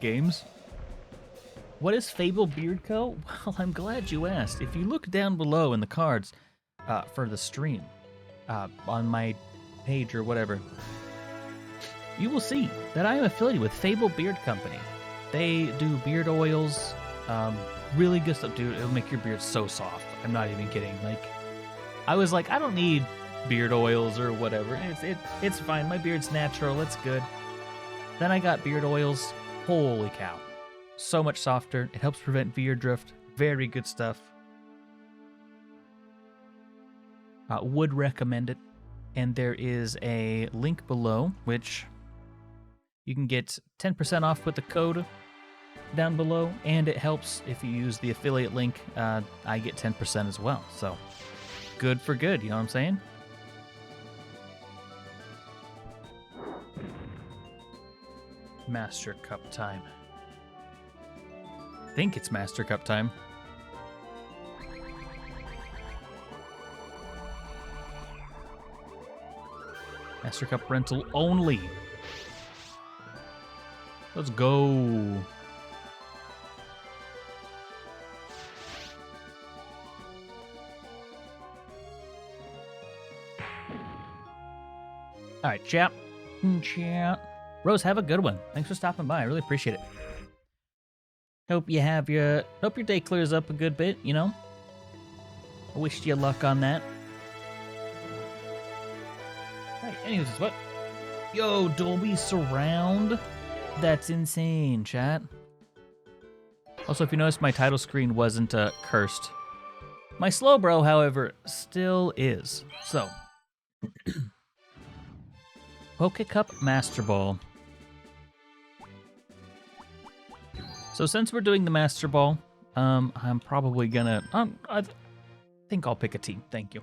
games. What is Fable Beard Co? Well, I'm glad you asked. If you look down below in the cards for the stream, on my page or whatever, you will see that I am affiliated with Fable Beard Company. They do beard oils, really good stuff, dude. It'll make your beard so soft. I'm not even kidding. Like, I was like, I don't need beard oils or whatever. It's fine. My beard's natural. It's good. Then I got beard oils. Holy cow. So much softer. It helps prevent beard drift. Very good stuff. Would recommend it. And there is a link below, which you can get 10% off with the code down below. And it helps if you use the affiliate link. I get 10% as well. So good for good. You know what I'm saying? Master Cup time. I think it's Master Cup time. Master Cup rental only. Let's go. All right, chat. Rose, have a good one. Thanks for stopping by. I really appreciate it. Hope your day clears up a good bit, you know? I wish you luck on that. Alright, anyways, what? Yo, Dolby Surround? That's insane, chat. Also, if you notice, my title screen wasn't cursed. My slow bro, however, still is. So, Poke Cup Master Ball. So since we're doing the Master Ball, I'm probably gonna. I think I'll pick a team. Thank you.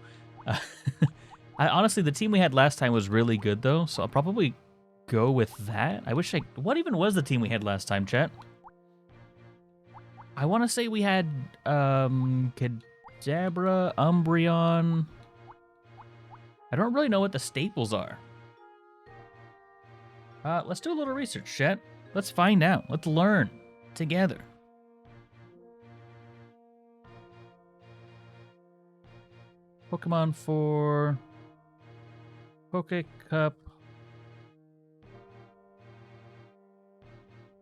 Honestly, the team we had last time was really good though, so I'll probably go with that. What even was the team we had last time, chat? I want to say we had Kadabra, Umbreon. I don't really know what the staples are. Let's do a little research, chat. Let's find out. Let's learn together. Pokemon for Poke Cup.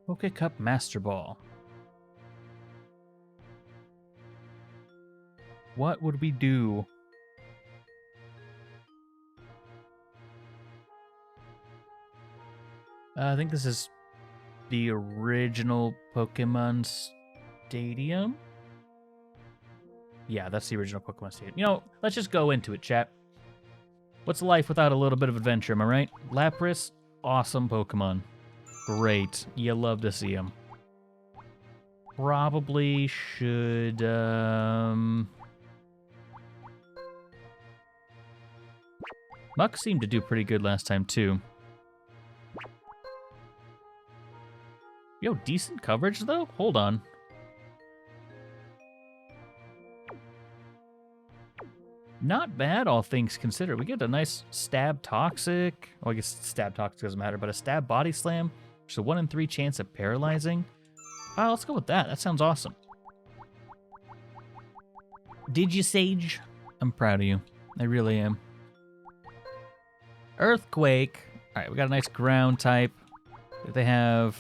Poke Cup Master Ball. What would we do? I think this is the original Pokemon Stadium. Yeah, that's the original Pokemon Stadium. You know, let's just go into it, chat. What's life without a little bit of adventure, am I right? Lapras, awesome Pokemon. Great. You love to see him. Probably should, Muck seemed to do pretty good last time, too. Yo, decent coverage, though? Hold on. Not bad, all things considered. We get a nice Stab Toxic. Well, I guess Stab Toxic doesn't matter, but a Stab Body Slam. There's a 1 in 3 chance of paralyzing. Let's go with that. That sounds awesome. Did you, Sage? I'm proud of you. I really am. Earthquake. All right, we got a nice ground type. They have...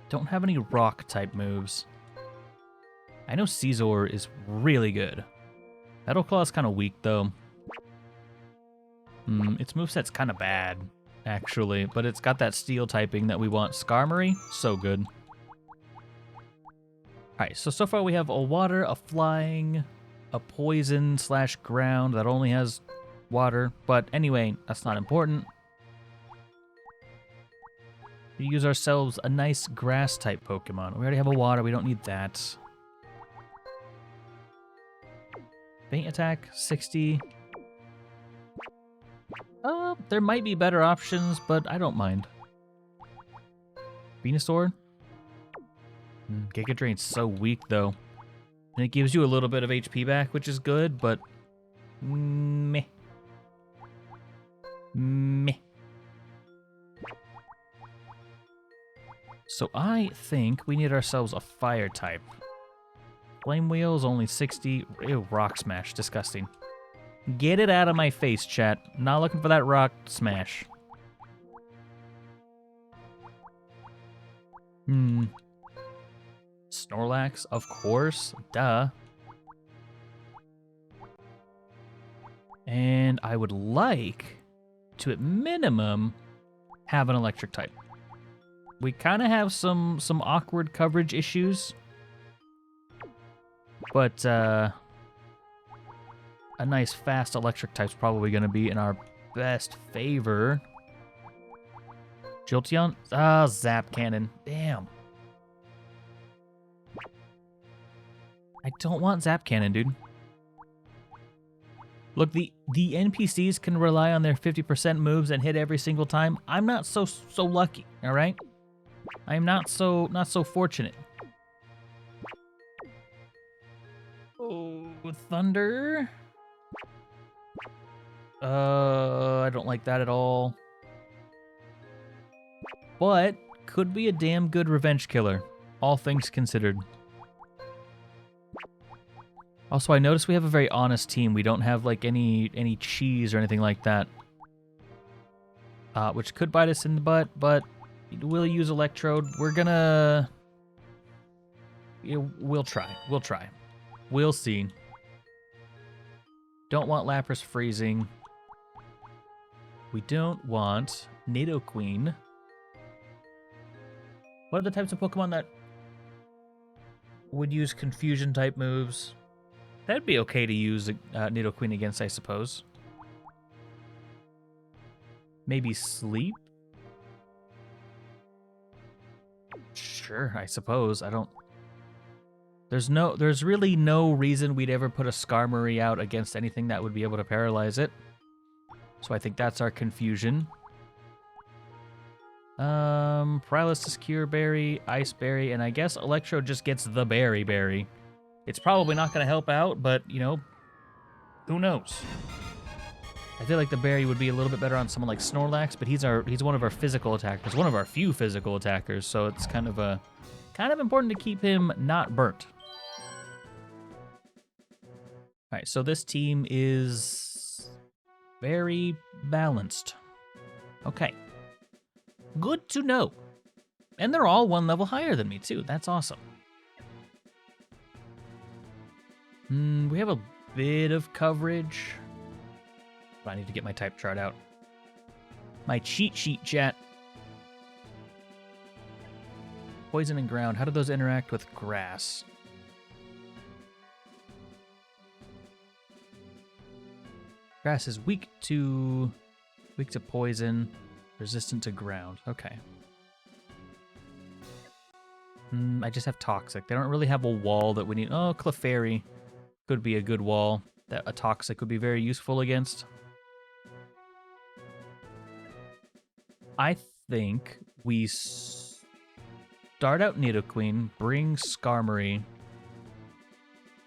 Don't have any rock type moves. I know Caesar is really good. Metal Claw is kind of weak though. Its moveset's kind of bad, actually, but it's got that steel typing that we want. Skarmory, so good. Alright, so far we have a water, a flying, a poison / ground that only has water, but anyway, that's not important. We use ourselves a nice grass-type Pokemon. We already have a water. We don't need that. Faint attack, 60. There might be better options, but I don't mind. Venusaur. Giga Drain's so weak, though. And it gives you a little bit of HP back, which is good, but... meh. Meh. So I think we need ourselves a fire type. Flame wheels only 60. Ew, rock smash, disgusting. Get it out of my face, chat. Not looking for that rock smash. Snorlax, of course. Duh. And I would like to, at minimum, have an electric type. We kind of have some awkward coverage issues. But a nice fast electric type's probably going to be in our best favor. Jolteon? Ah, Zap Cannon. Damn. I don't want Zap Cannon, dude. Look, the NPCs can rely on their 50% moves and hit every single time. I'm not so lucky, all right? I'm not so fortunate. Oh, Thunder. I don't like that at all. But could be a damn good revenge killer, all things considered. Also, I noticed we have a very honest team. We don't have like any cheese or anything like that, which could bite us in the butt. But we'll use Electrode. We're gonna. We'll try. We'll try. We'll see. Don't want Lapras freezing. We don't want Nidoqueen. What are the types of Pokemon that would use Confusion type moves? That'd be okay to use Nidoqueen against, I suppose. Maybe Sleep? Sure, I suppose. I don't... There's really no reason we'd ever put a Skarmory out against anything that would be able to paralyze it. So I think that's our Confusion. Paralysis Cure Berry, Ice Berry, and I guess Electro just gets the Berry. It's probably not going to help out, but, you know, who knows? I feel like the Berry would be a little bit better on someone like Snorlax, but he's one of our physical attackers, one of our few physical attackers, so it's kind of important to keep him not burnt. All right, so this team is very balanced. Okay. Good to know. And they're all one level higher than me, too. That's awesome. We have a bit of coverage. I need to get my type chart out. My cheat sheet, chat. Poison and ground. How do those interact with grass? Grass is weak to poison, resistant to ground. Okay. I just have toxic. They don't really have a wall that we need. Oh, Clefairy could be a good wall that a toxic would be very useful against. I think we start out Nidoqueen, bring Skarmory.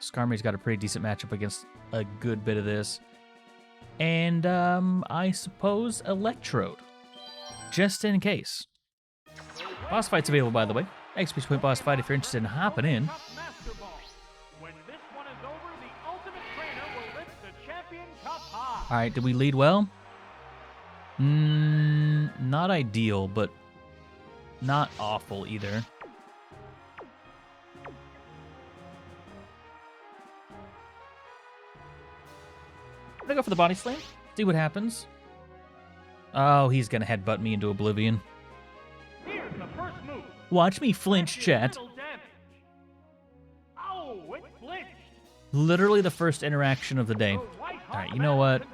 Skarmory's got a pretty decent matchup against a good bit of this. And I suppose Electrode, just in case. Boss fight's available, by the way. XP Point boss fight if you're interested in hopping in. All right, did we lead well? Not ideal, but not awful either. I'm gonna go for the body slam. See what happens. Oh, he's gonna headbutt me into oblivion. Here's the first move. Watch me flinch, chat. Oh, it flinched. Literally the first interaction of the day. All right, you know what?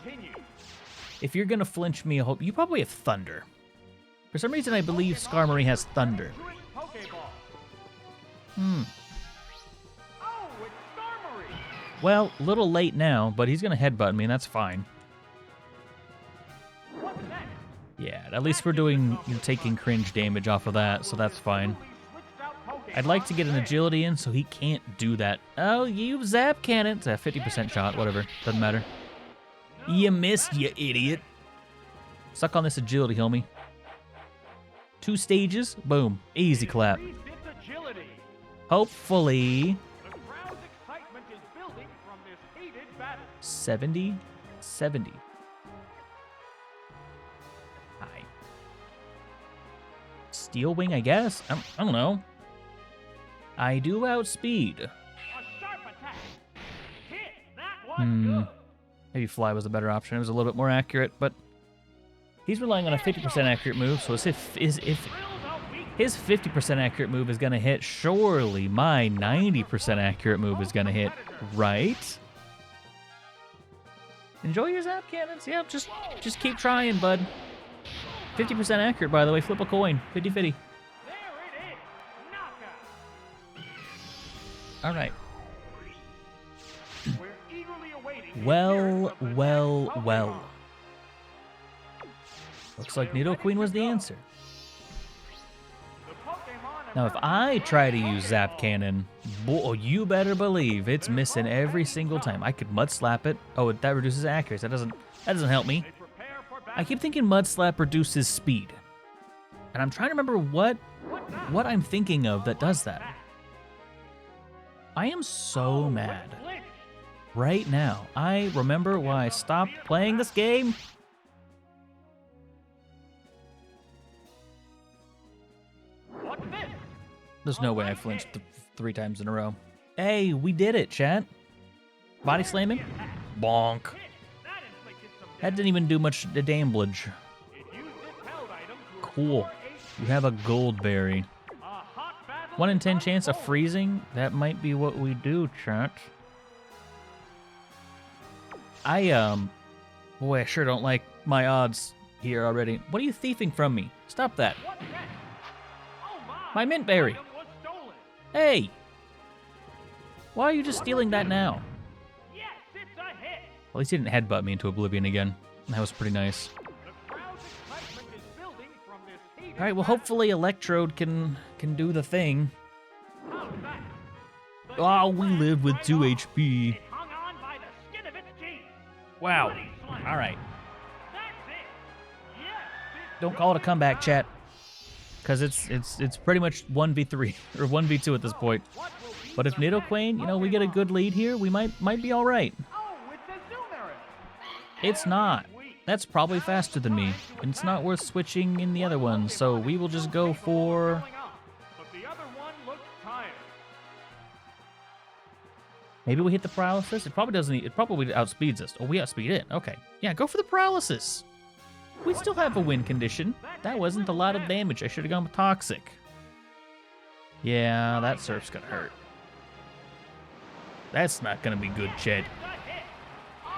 If you're gonna flinch me, I hope you probably have Thunder. For some reason, I believe Skarmory has Thunder. Well, a little late now, but he's gonna headbutt me, and that's fine. Yeah, at least we're taking cringe damage off of that, so that's fine. I'd like to get an agility in so he can't do that. Oh, you Zap Cannon. It's a 50% shot, whatever. Doesn't matter. You missed, you idiot. Suck on this agility, homie. 2 stages. Boom. Easy clap. Increase its agility. Hopefully. The crowd's excitement is building from this heated battle. 70. Hi. Steel wing, I guess? I don't know. I do outspeed. A sharp attack. Hit. That was good. Maybe fly was a better option. It was a little bit more accurate, but he's relying on a 50% accurate move, so if Drills out weak. his 50% accurate move is going to hit, surely my 90% accurate move is going to hit, right? Enjoy your zap cannons. Yeah, just keep trying, bud. 50% accurate, by the way. Flip a coin. 50-50. There it is. Knockout. All right. We're eagerly awaiting the Well. appearance of the next Pokemon. Looks like Nidoqueen was the answer. The Pokemon Now, if I try to use Zap Cannon, boy, you better believe it's missing every single time. I could Mud Slap it. Oh, that reduces accuracy. That doesn't help me. They prepare for I battle. keep thinking Mud Slap reduces speed. And I'm trying to remember what I'm thinking of that does that. I am so mad. Flinch. Right now, I remember why I stopped playing this game. What's this? There's no way I flinched 3 times in a row. Hey, we did it, chat. Body slamming? Bonk. Hit. That inflicted some That didn't even do much damage. It used its held item to Cool. restore You have a gold berry. A hot battle 1 in 10 is chance of unfolding. freezing? That might be what we do, chat. Boy, I sure don't like my odds here already. What are you thieving from me? Stop that. What's that? Oh My mint berry. item was stolen. Hey! Why are you just stealing that now? Yes, it's a hit. At least he didn't headbutt me into oblivion again. That was pretty nice. The crowd's excitement is building from this heated All right, well, battle. hopefully Electrode can do the thing. How's that? The Oh, hit we landed live with right 2 on. HP. It hung on by the skin of its teeth. Wow. Bloody slam. All right. That's it. Yes, it's Don't call it a your comeback, battle. chat. Because it's pretty much 1v3 or 1v2 at this point. What will be But if the next Nidoqueen, we get a Pokemon? good lead here, we might be all right. Oh, it's a Zoomerus. It's not. That's probably faster than me, and it's not worth switching in the other one. So we will just go for. But the other one looks tired. Maybe we hit the paralysis. It probably doesn't. It probably outspeeds us. Oh, we outspeed it. Okay. Yeah, go for the paralysis. We still have a win condition. That wasn't a lot of damage. I should have gone with toxic. Yeah, that surf's gonna hurt. That's not gonna be good, Ched. It's a hit. Oh,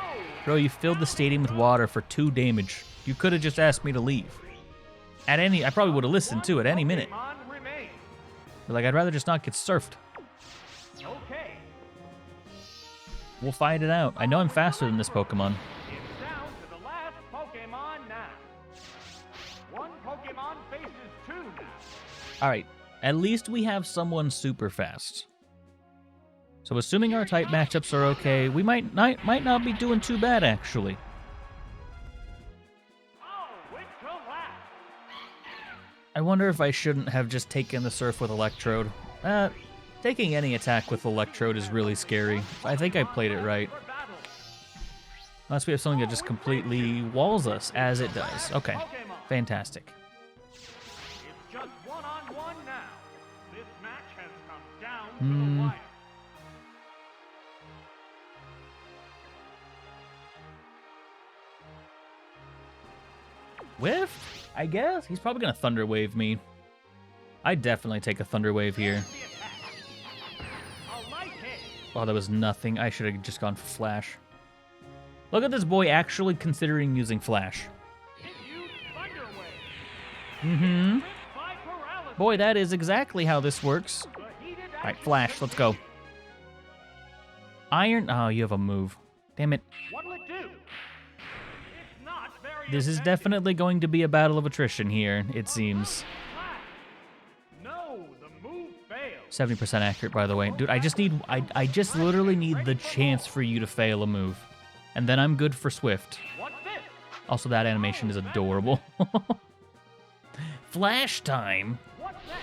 Bro, you filled the stadium with water for 2 damage. You could have just asked me to leave. I probably would have listened too at any minute. Pokemon remains. But like, I'd rather just not get surfed. Okay. We'll find it out. I know I'm faster than this Pokemon. It's down to the last Pokemon now. One Pokemon faces 2 now. All right, at least we have someone super fast. So assuming our type matchups are okay, we might not be doing too bad, actually. Oh, it collapsed. I wonder if I shouldn't have just taken the surf with Electrode. Taking any attack with Electrode is really scary. I think I played it right. For battle. Unless we have something that just completely walls us, as it does. Okay, Pokemon. fantastic. It's just one-on-one now. This match has come down to the wire. Whiff? I guess? He's probably gonna Thunder Wave me. I'd definitely take a Thunder Wave here. The attack. A light hit. Oh, that was nothing. I should have just gone for Flash. Look at this boy actually considering using Flash. It used Thunder Wave. Mm-hmm. Hit by paralysis. Boy, that is exactly how this works. The heated All right, action Flash, let's go. continues. Iron. Oh, you have a move. Damn it. What'll it do? It's not very This is effective. definitely going to be a battle of attrition here, it seems. Flash. No, the move failed. 70% accurate, by the way. Dude, I just literally need the chance for you to fail a move. And then I'm good for Swift. What's this? Also, that animation is adorable. Flash time. What's that?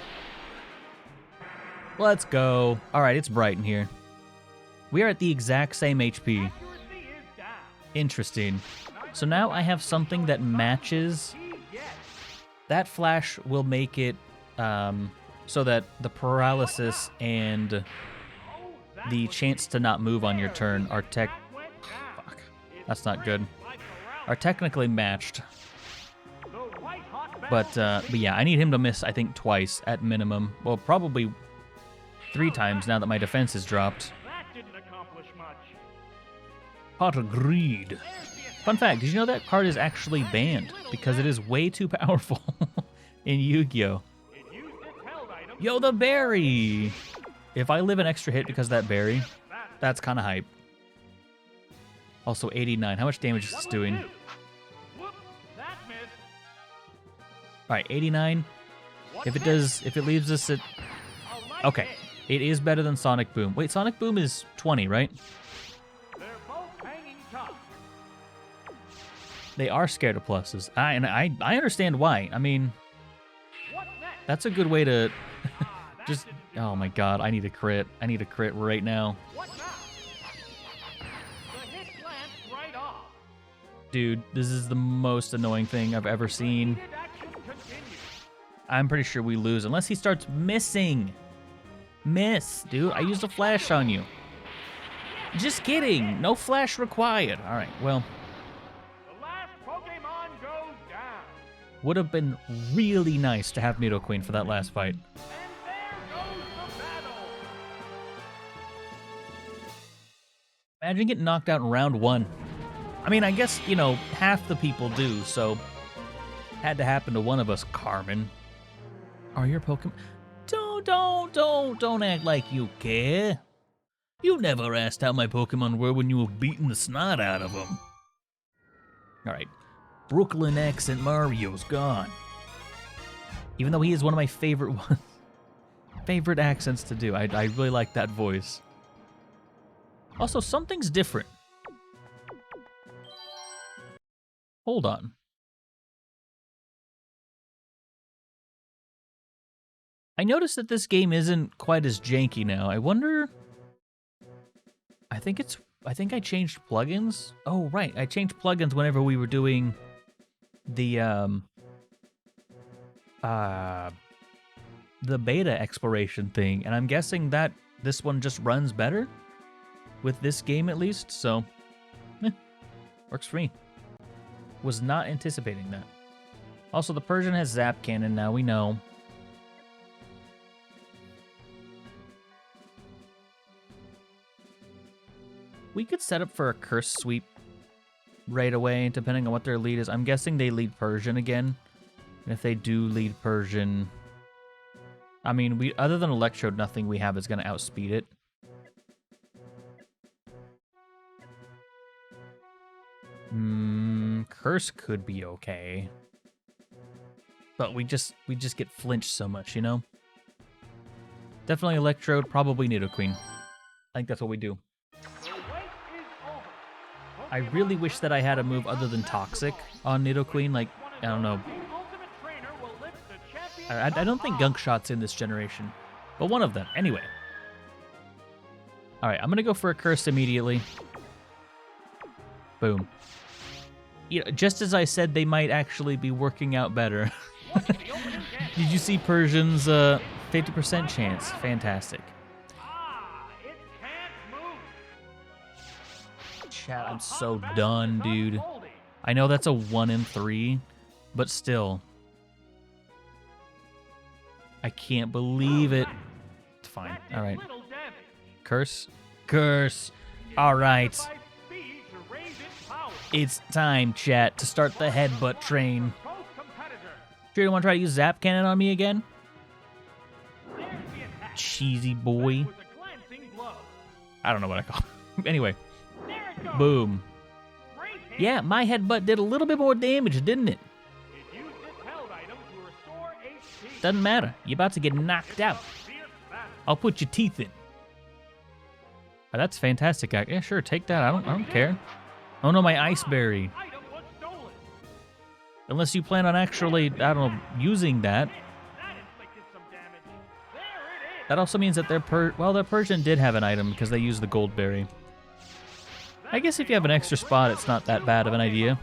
Let's go. All right, it's bright in here. We are at the exact same HP. Accuracy is down. Interesting. So now I have something that matches. Yes. That flash will make it so that the paralysis and the chance to not move on your turn are Fuck. That's not good. Are technically matched. But yeah, I need him to miss, I think, twice at minimum. Well, probably 3 times now that my defense is dropped. That didn't accomplish much. Pot of Greed. Fun fact, did you know that card is actually banned because it is way too powerful in Yu-Gi-Oh! It used its held item. Yo, the berry! If I live an extra hit because of that berry, that's kind of hype. Also, 89. How much damage is this doing? Whoop, that missed. Alright, 89. If it leaves us at... Okay, it is better than Sonic Boom. Wait, Sonic Boom is 20, right? They're both hanging tough. They are scared of pluses. I understand why. I mean, What's next? that's a good way to That just... didn't Oh my god, I need a crit. I need a crit right now. What now? The hit glanced right off. Dude, this is the most annoying thing I've ever seen. Heated action continues. I'm pretty sure we lose unless he starts missing. Miss, dude. I used a flash on you. Just kidding. No flash required. All right, well, The last Pokemon goes down. would have been really nice to have Nidoqueen for that last fight. And there goes the battle. Imagine getting knocked out in round 1. I mean, I guess, you know, half the people do, so had to happen to one of us, Carmen. Are your Pokemon... Don't act like you care. You never asked how my Pokemon were when you were beating the snot out of them. Alright. Brooklyn accent Mario's gone. Even though he is one of my favorite ones. Favorite accents to do. I really like that voice. Also, something's different. Hold on. I noticed that this game isn't quite as janky now. I wonder... I think I changed plugins. Oh, right. I changed plugins whenever we were doing the beta exploration thing, and I'm guessing that this one just runs better with this game at least, so works for me. Was not anticipating that. Also, the Persian has Zap Cannon now, we know. We could set up for a curse sweep right away, depending on what their lead is. I'm guessing they lead Persian again. And if they do lead Persian... I mean, other than Electrode, nothing we have is going to outspeed it. Curse could be okay. But we just get flinched so much, you know? Definitely Electrode, probably Nidoqueen. I think that's what we do. I really wish that I had a move other than Toxic on Nidoqueen. Like, I don't know. I don't think Gunk Shot's in this generation. But one of them. Anyway. Alright, I'm going to go for a Curse immediately. Boom. You know, just as I said, they might actually be working out better. Did you see Persian's 50% chance? Fantastic. Chat, I'm so done, dude. I know that's a 1 in 3, but still. I can't believe it. It's fine. All right. Curse. Curse. All right. It's time, chat, to start the headbutt train. Sure you want to try to use Zap Cannon on me again? Cheesy boy. I don't know what I call it. Anyway. Boom. Yeah, my headbutt did a little bit more damage, didn't it? Doesn't matter. You're about to get knocked out. I'll put your teeth in. Oh, that's fantastic. Yeah, sure, take that. I don't care. Oh no, my Ice Berry. Unless you plan on actually, I don't know, using that. That inflicted some damage. There it is. That also means that their Persian did have an item because they used the gold berry. I guess if you have an extra spot, it's not that bad of an idea.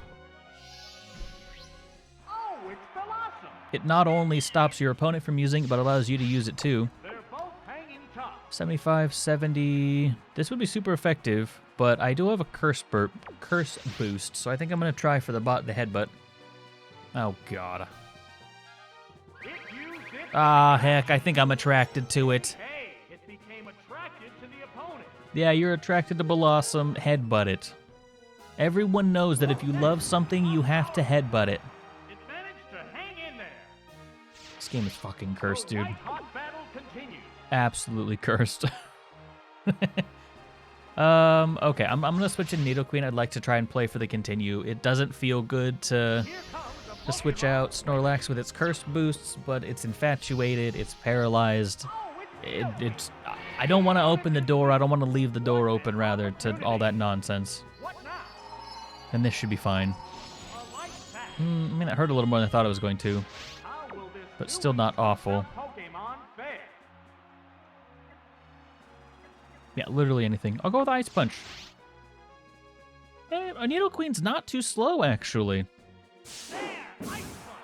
Oh, it's Blossom. It not only stops your opponent from using it, but allows you to use it too. They're both hanging tough. 75, 70. This would be super effective, but I do have a curse boost, so I think I'm going to try for the headbutt. Oh, God. It used its Ah, heck, I think I'm attracted to it. Hey, it became attracted to the opponent. Yeah, you're attracted to Blossom. Headbutt it. Everyone knows that if you love something, you have to headbutt it. It managed to hang in there. This game is fucking cursed, dude. The white-hot battle continues. Absolutely cursed. Okay, I'm gonna switch in Nidoqueen. I'd like to try and play for the continue. It doesn't feel good to Here comes the switch out Snorlax with its curse boosts, but it's infatuated, it's paralyzed. It's I don't want to open the door. I don't want to leave the door open, rather, to all that nonsense. What now? And this should be fine. A light sack. I mean, it hurt a little more than I thought it was going to, How will this but still not awful. Pokemon fare? Yeah, literally anything. I'll go with Ice Punch. Hey, a Nidoqueen's not too slow, actually.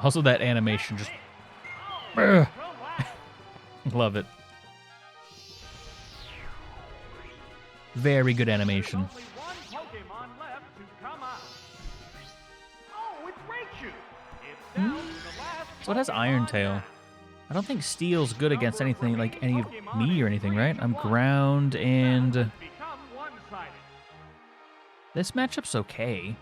Also, that animation just... Ugh. Love it. Very good animation. Only one Pokemon left to come out. Oh, it's Raichu. It's down to the last So it has Iron Tail. now. I don't think Steel's good against anything like any of me or anything, right? I'm ground and... Become one-sided. This matchup's okay.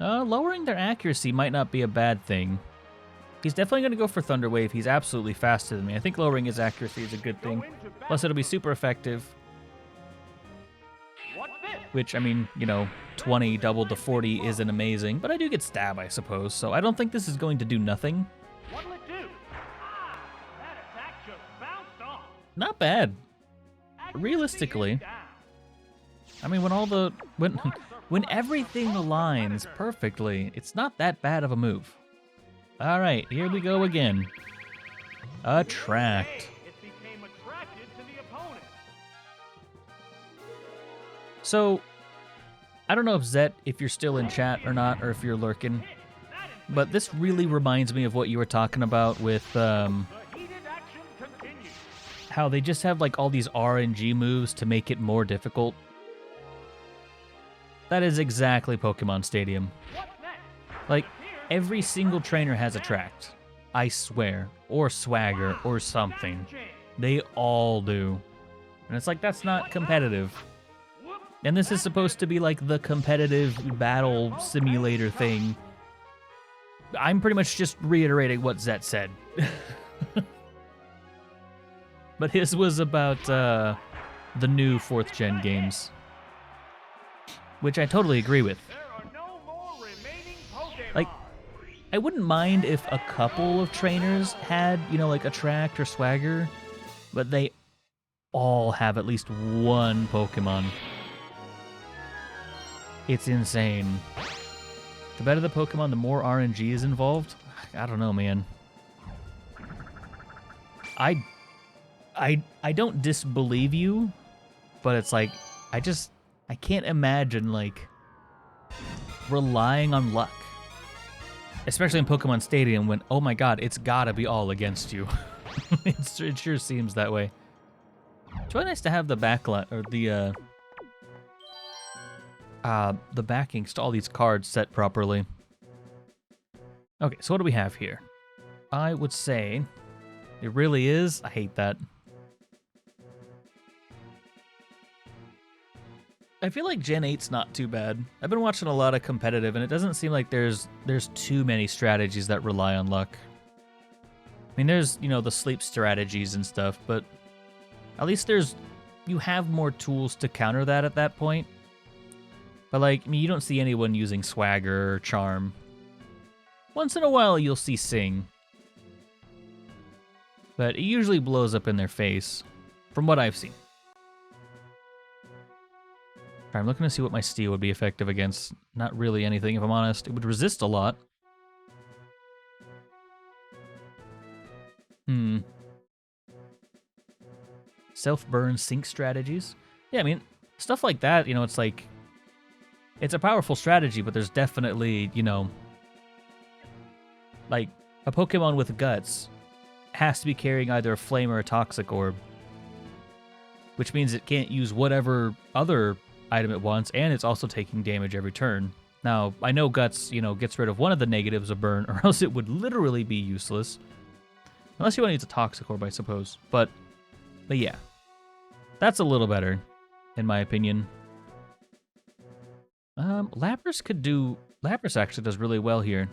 Lowering their accuracy might not be a bad thing. He's definitely going to go for Thunder Wave. He's absolutely faster than me. I think lowering his accuracy is a good thing. Plus, it'll be super effective. What's this? Which, I mean, you know, 20 doubled to 40 isn't amazing. But I do get stab, I suppose. So I don't think this is going to do nothing. What'll it do? Ah, that attack just bounced off. Not bad. Accuracy Realistically. is down. I mean, when everything aligns perfectly, it's not that bad of a move. All right, here we go again. Attract. Hey, it became attracted to the opponent. So, I don't know if Zet, if you're still in chat or not, or if you're lurking, but this really reminds me of what you were talking about with The heated action continues. how they just have like all these RNG moves to make it more difficult. That is exactly Pokemon Stadium. What's next? Like, every single trainer has Attract. I swear. Or Swagger, or something. They all do. And it's like, that's not competitive. And this is supposed to be like the competitive battle simulator thing. I'm pretty much just reiterating what Zet said. But his was about the new 4th gen games. Which I totally agree with. There are no more remaining Pokemon. Like, I wouldn't mind if a couple of trainers had, you know, like Attract or Swagger, but they all have at least one Pokemon. It's insane. The better the Pokemon, the more RNG is involved. I don't know, man. I don't disbelieve you, but it's like, I can't imagine, like, relying on luck. Especially in Pokemon Stadium when, oh my god, it's gotta be all against you. It sure seems that way. It's really nice to have the backlight, or the backings to all these cards set properly. Okay, so what do we have here? I would say, it really is, I hate that. I feel like Gen 8's not too bad. I've been watching a lot of competitive, and it doesn't seem like there's too many strategies that rely on luck. I mean, there's, you know, the sleep strategies and stuff, but at least you have more tools to counter that at that point. But, like, I mean, you don't see anyone using Swagger or Charm. Once in a while, you'll see Sing. But it usually blows up in their face, from what I've seen. I'm looking to see what my steel would be effective against. Not really anything, if I'm honest. It would resist a lot. Self-burn sync strategies. Yeah, I mean, stuff like that, you know, it's like... It's a powerful strategy, but there's definitely, you know... Like, a Pokemon with guts has to be carrying either a flame or a toxic orb. Which means it can't use whatever other item it wants, and it's also taking damage every turn. Now, I know Guts, you know, gets rid of one of the negatives of burn, or else it would literally be useless. Unless you want to use a toxic orb, I suppose. But yeah. That's a little better, in my opinion. Lapras could do... Lapras actually does really well here.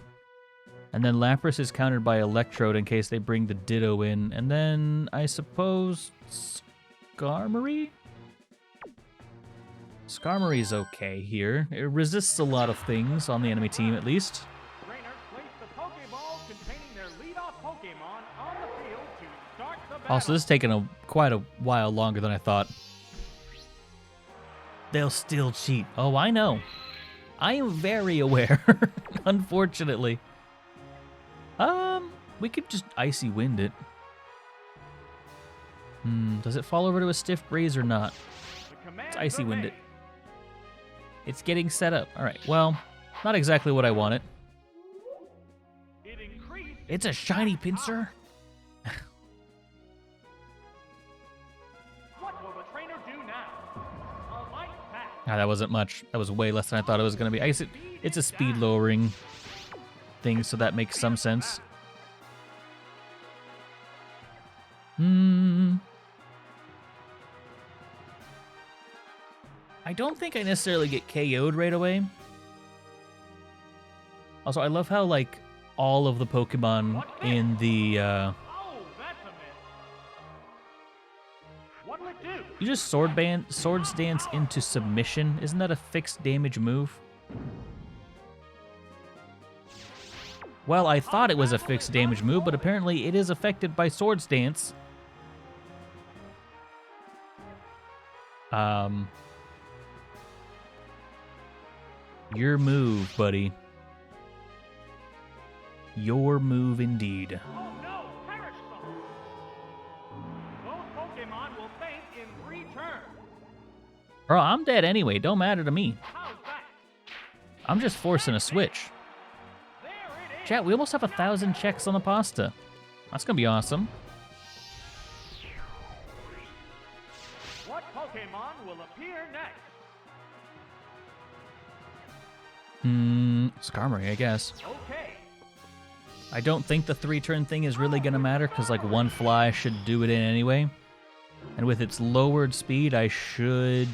And then Lapras is countered by Electrode in case they bring the Ditto in. And then, I suppose... Skarmory? Skarmory's okay here. It resists a lot of things on the enemy team, at least. Trainer, place the Pokeball containing their leadoff Pokemon on the field to start the battle. Also, this is taking quite a while longer than I thought. They'll still cheat. Oh, I know. I am very aware, unfortunately. We could just Icy Wind it. Does it fall over to a Stiff Breeze or not? Let's Icy Wind it. It's getting set up. All right, well, not exactly what I wanted. It's a shiny Pinsir. What will the trainer do now? A light pack. Ah, that wasn't much. That was way less than I thought it was going to be. I guess it's a speed lowering thing, so that makes some sense. I don't think I necessarily get KO'd right away. Also, I love how, like, all of the Pokemon in the, Oh, that's a miss. What'll it do? You just Swords Dance into submission. Isn't that a fixed damage move? Well, I thought it was a fixed damage move, but apparently it is affected by Swords Dance. Your move, buddy. Your move indeed. Oh no, perish them. Both Pokemon will faint in 3 turns. Bro, I'm dead anyway. Don't matter to me. How's that? I'm just forcing a switch. There it is. Chat, we almost have 1,000 checks on the pasta. That's gonna be awesome. What Pokemon will appear next? Skarmory, I guess. Okay. I don't think the 3-turn thing is really gonna matter, because like one fly should do it in anyway. And with its lowered speed, I should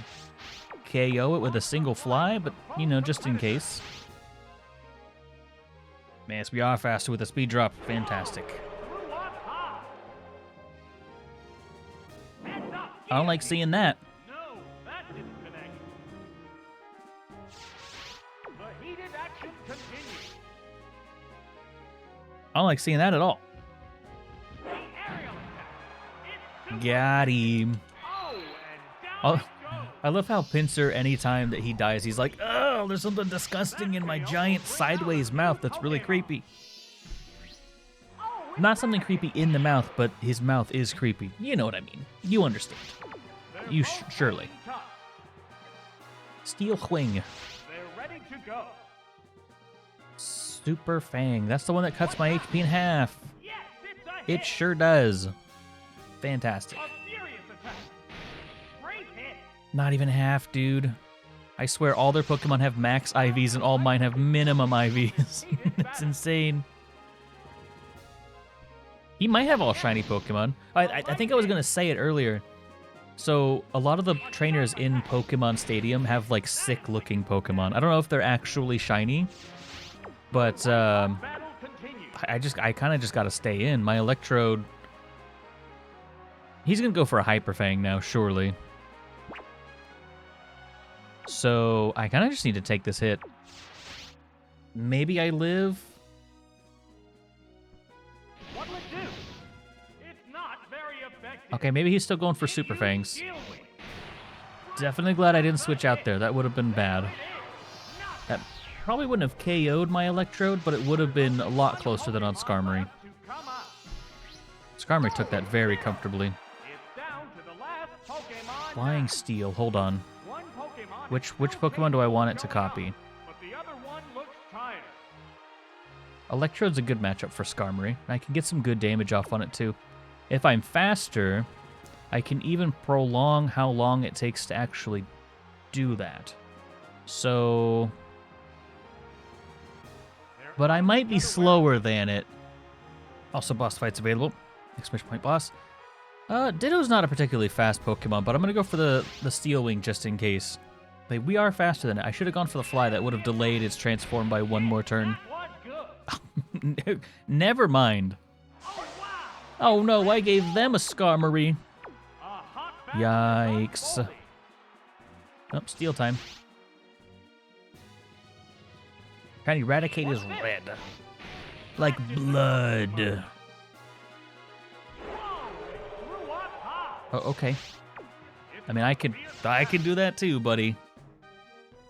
KO it with a single fly, but you know, just in case. Man, yes, we are faster with a speed drop. Fantastic. Threw up high. Heads up. I don't like seeing that. No, that didn't connect. The heated action continues. I don't like seeing that at all. The aerial attack. It's Got him. Oh, and Oh, down it goes. I love how Pinsir, anytime that he dies, he's like, oh, there's something disgusting in my giant sideways mouth that's really creepy. Oh, Not something creepy in the mouth, but his mouth is creepy. You know what I mean. You understand. they're You both surely. tough. Steel Wing. They're ready to go. Super Fang. That's the one that cuts my HP in half. Yes, it's a It hit. sure does. Fantastic. A serious attack. Great hit. Not even half, dude. I swear all their Pokemon have max IVs and all mine have minimum IVs. It's insane. He might have all shiny Pokemon. I think I was going to say it earlier. So a lot of the trainers in Pokemon Stadium have like sick looking Pokemon. I don't know if they're actually shiny, but Battle continues. I kind of just got to stay in. My Electrode, he's going to go for a Hyper Fang now, surely. So I kind of just need to take this hit. Maybe I live. What'll it do? It's not very effective. Okay, maybe he's still going for Super Fangs. Deal with. Definitely glad I didn't switch out there. That would have been bad. That probably wouldn't have KO'd my Electrode, but it would have been a lot closer than on Skarmory. Skarmory took that very comfortably. Flying Steel, hold on. Which Pokemon do I want it to copy? Electrode's a good matchup for Skarmory. I can get some good damage off on it too. If I'm faster, I can even prolong how long it takes to actually do that. So... But I might be slower than it. Also, boss fights available. Exclamation point boss. Ditto's not a particularly fast Pokemon, but I'm going to go for the Steel Wing just in case. Like, we are faster than it. I should have gone for the Fly. That would have delayed its transform by one more turn. Never mind. Oh no, I gave them a Skarmory. Yikes. Oh, Steel time. Can Eradicate is red. Like blood. Oh, okay. I mean, I could do that too, buddy.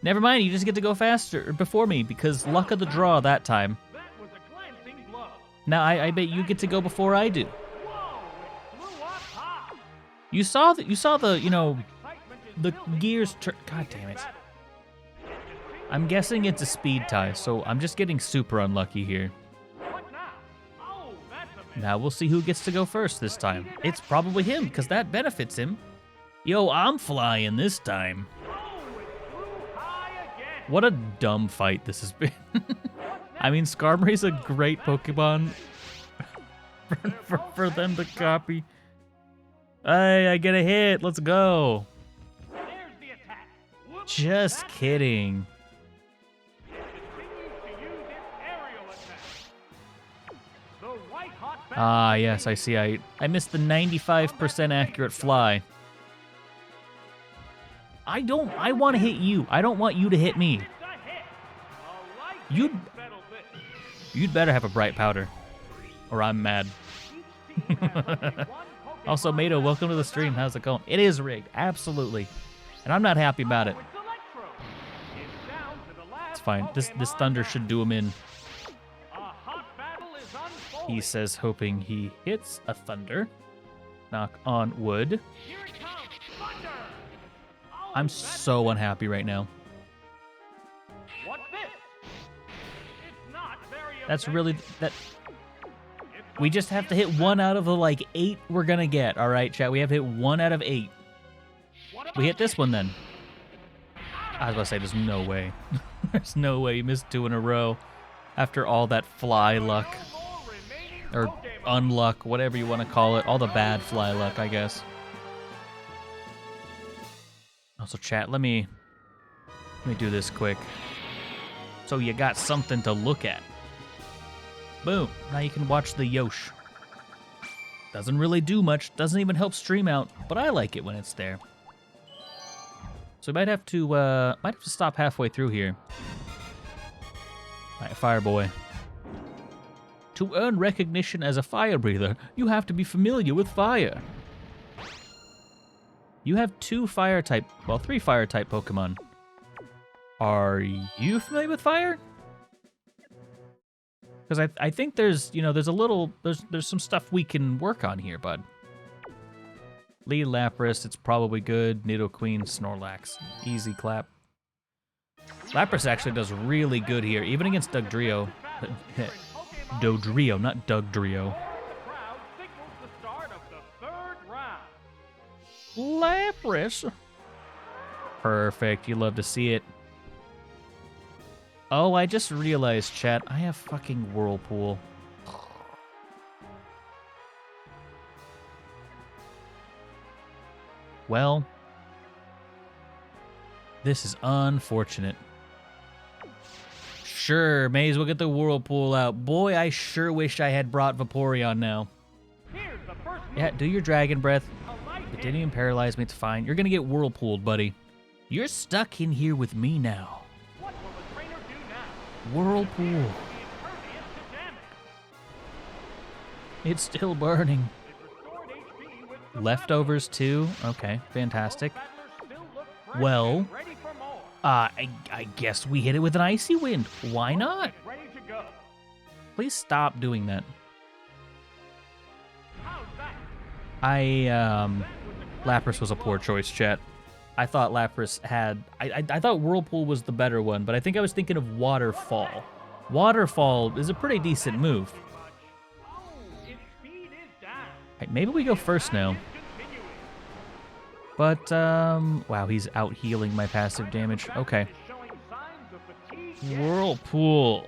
Never mind, you just get to go faster before me because luck of the draw that time. Now I bet you get to go before I do. You saw the you know, the gears turn. God damn it. I'm guessing it's a speed tie, so I'm just getting super unlucky here. Now we'll see who gets to go first this time. It's probably him, because that benefits him. Yo, I'm flying this time. What a dumb fight this has been. I mean, Skarmory's a great Pokemon for them to copy. Hey, I get a hit. Let's go. Just kidding. Ah, yes, I see. I missed the 95% accurate fly. I want to hit you. I don't want you to hit me. You'd better have a bright powder, or I'm mad. Also, Mato, welcome to the stream. How's it going? It is rigged, absolutely, and I'm not happy about it. It's fine. This thunder should do him in. He says, hoping he hits a thunder. Knock on wood. I'm so unhappy right now. That's really that. We just have to hit 1 out of the like 8 we're gonna get. All right, chat. We have to hit 1 out of 8. We hit this one then. I was about to say, there's no way. There's no way you missed 2 in a row after all that fly luck. Or unluck, whatever you want to call it. All the bad fly luck, I guess. Also, chat, let me do this quick. So you got something to look at. Boom. Now you can watch the Yosh. Doesn't really do much. Doesn't even help stream out, but I like it when it's there. So we might have to stop halfway through here. All right, Fire Boy. To earn recognition as a fire breather, you have to be familiar with fire. You have 2 fire type, well, 3 fire type Pokemon. Are you familiar with fire? Because I think there's, you know, there's some stuff we can work on here, bud. Lead Lapras, it's probably good. Nidoqueen, Snorlax, easy clap. Lapras actually does really good here, even against Dugtrio. Dodrio, not Dugtrio. Lapras. Perfect. You love to see it. Oh, I just realized, chat, I have fucking Whirlpool. Well, this is unfortunate. Sure, may as well get the Whirlpool out. Boy, I sure wish I had brought Vaporeon now. Yeah, do your Dragon Breath. It didn't even paralyze me, it's fine. You're gonna get Whirlpooled, buddy. You're stuck in here with me now. Whirlpool. It's still burning. Leftovers too? Okay, fantastic. Well, Get ready for more. I guess we hit it with an icy wind. Why not? Get ready to go. Please stop doing that. How's that? Lapras was a poor choice, chat. I thought Lapras had... I thought Whirlpool was the better one, but I think I was thinking of Waterfall. Waterfall is a pretty decent move. Oh, its speed is down. Hey, maybe we go first now. Continuing. But, wow, he's out healing my passive damage. Okay. Is showing signs of fatigue yet. Whirlpool.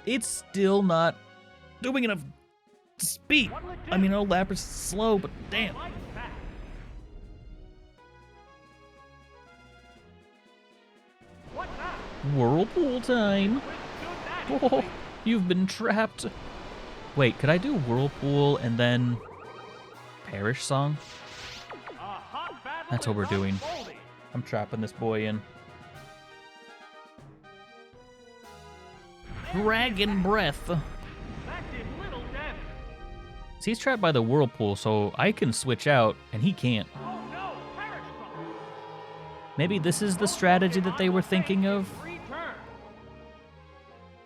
It's still not doing enough speed. What'll it do? I mean, oh, Lapras is slow, but damn. Like that. What now? Whirlpool time. Withstood that. Oh, you've been trapped. Wait, could I do Whirlpool and then Perish Song? A hot battle That's what is we're doing. unfolding. I'm trapping this boy in. Dragon Breath. That did little damage. See, he's trapped by the Whirlpool, so I can switch out, and he can't. Oh no, perish song. Maybe this is the strategy that they were thinking of? Return.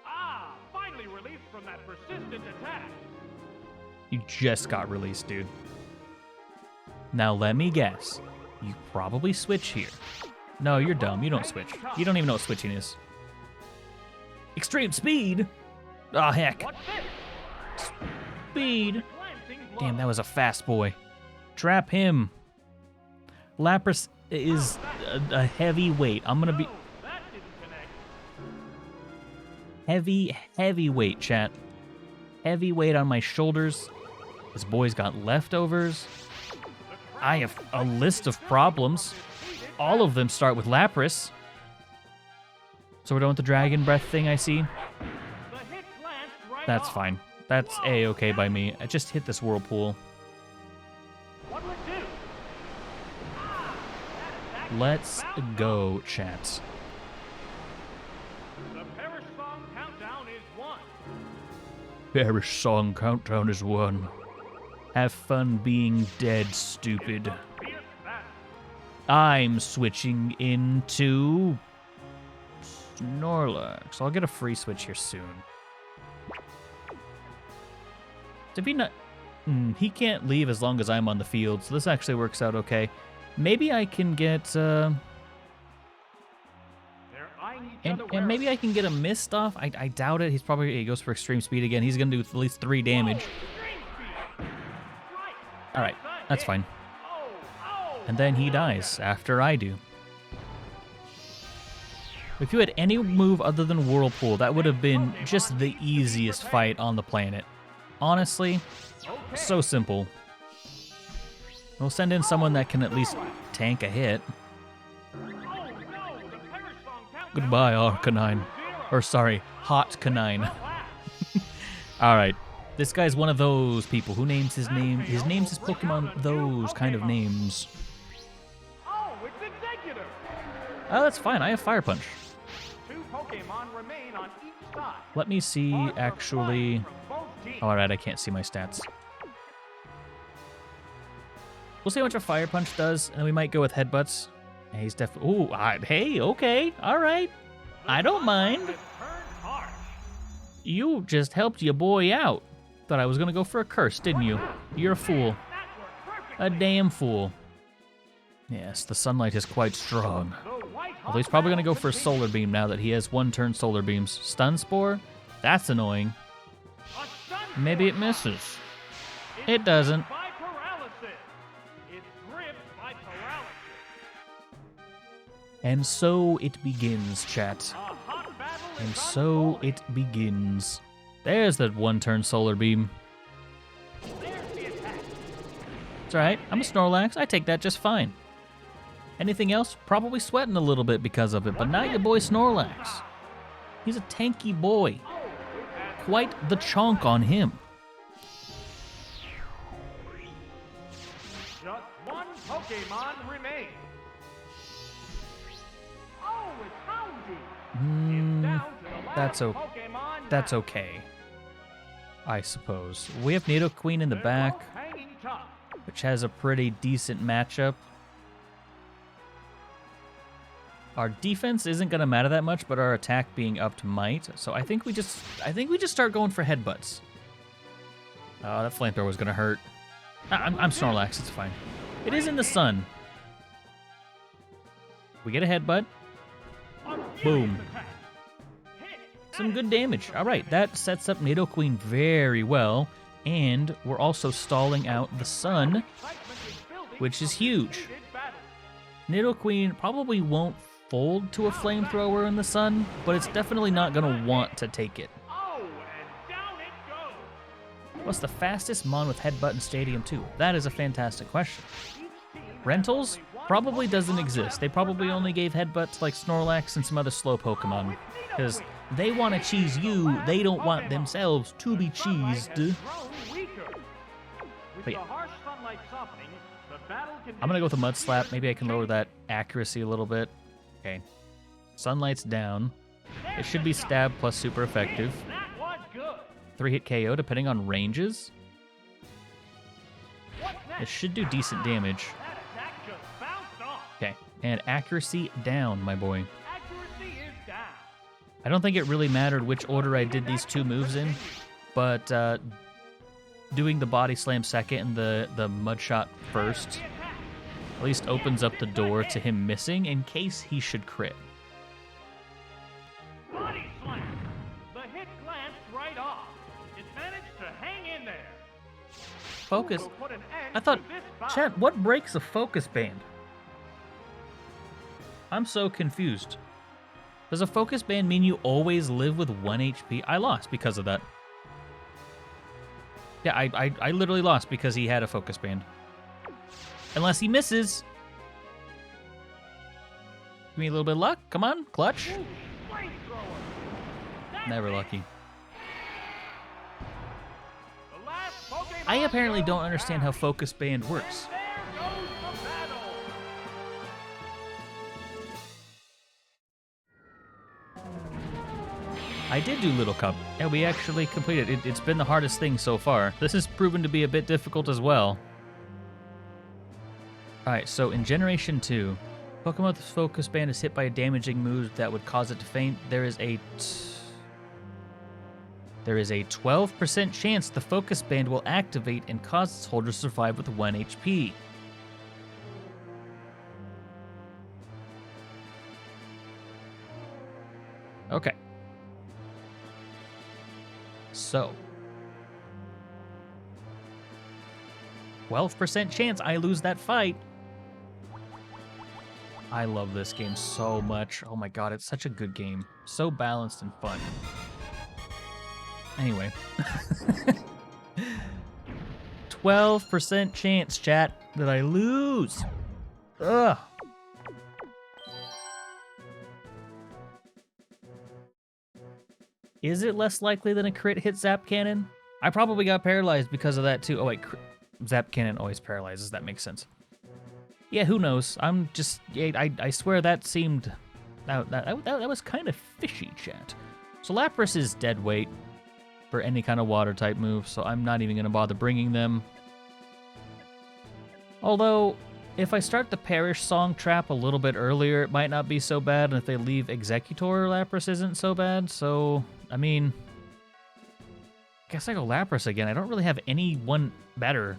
Ah, finally released from that persistent attack. You just got released, dude. Now let me guess. You probably switch here. No, you're dumb. You don't switch. You don't even know what switching is. Extreme speed? Oh, heck. What's this? Speed. Glancing blow. Damn, that was a fast boy. Trap him. Lapras is a heavy weight. I'm gonna be No, that didn't connect. heavy weight, chat. Heavy weight on my shoulders. This boy's got leftovers. I have a list of problems. All of them start with Lapras. So we're done with the Dragon Breath thing, I see. The hit glanced right That's off. fine. That's A-okay by me. I just hit this Whirlpool. What'll it do? Ah, that attack Let's bounced go, chat. The perish song countdown is 1. Perish Song countdown is 1. Have fun being dead, stupid. Fierce battle. I'm switching into Snorlax. I'll get a free switch here soon. To be not, he can't leave as long as I'm on the field, so this actually works out okay. Maybe I can get, They're eyeing each and other maybe I can get a mist off. I doubt it. He's probably he goes for extreme speed again. He's gonna do at least 3 damage. Extreme speed. Right. All right, that's fine. Oh, oh. And then he dies after I do. If you had any move other than Whirlpool, that would have been just the easiest fight on the planet. Honestly, Okay. so simple. We'll send in someone that can at least tank a hit. Oh, no, the perish song countdown Goodbye, Arcanine. is 0. Or sorry, Hot Canine. Last. Alright, this guy's one of those people who names his name. His name's his Pokemon those kind of names. Oh, it's Executor. Oh, that's fine. I have Fire Punch. 2 Pokemon remain on each side. Let me see, Sparks are actually. flying from both teams. Alright, I can't see my stats. We'll see how much a Fire Punch does, and we might go with Headbutts. Yeah, he's definitely... Ooh, hey, okay, alright. I don't mind. Has turned harsh. You just helped your boy out. Thought I was gonna go for a curse, didn't you? You're a fool. That worked A perfectly. damn fool. Yes, the sunlight is quite strong. The White Although he's Hawk probably gonna go battle for a continues. Solar Beam now that he has 1-turn Solar Beams. Stun Spore? That's annoying. A stun Maybe it spore. misses. It's It doesn't. By paralysis. It's gripped by paralysis. And so it begins, chat. A hot battle And is so unfolding. it begins. There's that 1-turn Solar Beam. There's the attack. It's alright, I'm a Snorlax. I take that just fine. Anything else? Probably sweating a little bit because of it, but not your boy Snorlax. He's a tanky boy. Oh, with that Quite the chonk on him. just 1 Pokemon remains. Oh, it's Houndy. It's down to the last that's o- Pokemon That's now. okay. I suppose. We have Nidoqueen in the They're back, both hanging tough. which has a pretty decent matchup. Our defense isn't gonna matter that much, but our attack being upped might. So I think we just start going for headbutts. Oh, that flamethrower was gonna hurt. I'm Snorlax, it's fine. It is in the sun. We get a headbutt. Boom. Some good damage. All right, that sets up Nidoqueen very well. And we're also stalling out the sun, which is huge. Nidoqueen probably won't fold to a flamethrower in the sun, but it's definitely not going to want to take it. What's the fastest Mon with Headbutt in Stadium 2? That is a fantastic question. Rentals? Probably doesn't exist. They probably only gave Headbutt to like Snorlax and some other slow Pokemon. Because they want to cheese you, they don't want themselves to be cheesed. But yeah. I'm going to go with a Mud Slap. Maybe I can lower that accuracy a little bit. Okay. Sunlight's down. It should be stab plus super effective. 3-hit KO depending on ranges. It should do decent damage. Okay, and accuracy down, my boy. I don't think it really mattered which order I did these two moves in, but doing the body slam second and the mud shot first at least opens up the door to him missing in case he should crit. Body slam. The hit glanced right off. It managed to hang in there. Focus. I thought, chat, what breaks a focus band? I'm so confused. Does a focus band mean you always live with 1 HP? I lost because of that. Yeah, I literally lost because he had a focus band. Unless he misses. Give me a little bit of luck. Come on, clutch. Never lucky. I apparently don't understand how focus band works. I did do Little Cup, and we actually completed it. It's been the hardest thing so far. This has proven to be a bit difficult as well. Alright, so in Generation 2, Pokemon with Focus Band is hit by a damaging move that would cause it to faint. There is a 12% chance the Focus Band will activate and cause its holder to survive with 1 HP. Okay. So, 12% chance I lose that fight. I love this game so much. Oh my god, it's such a good game. So balanced and fun. Anyway. 12% chance, chat, that I lose. Ugh. Is it less likely than a crit hit Zap Cannon? I probably got paralyzed because of that too. Oh wait, Zap Cannon always paralyzes. That makes sense. Yeah, who knows? I'm just, yeah, I swear that seemed, that was kind of fishy, chat. So Lapras is dead weight for any kind of water type move, so I'm not even going to bother bringing them. Although, if I start the Perish Song trap a little bit earlier, it might not be so bad, and if they leave Executor, Lapras isn't so bad, so, I mean, I guess I go Lapras again. I don't really have anyone better.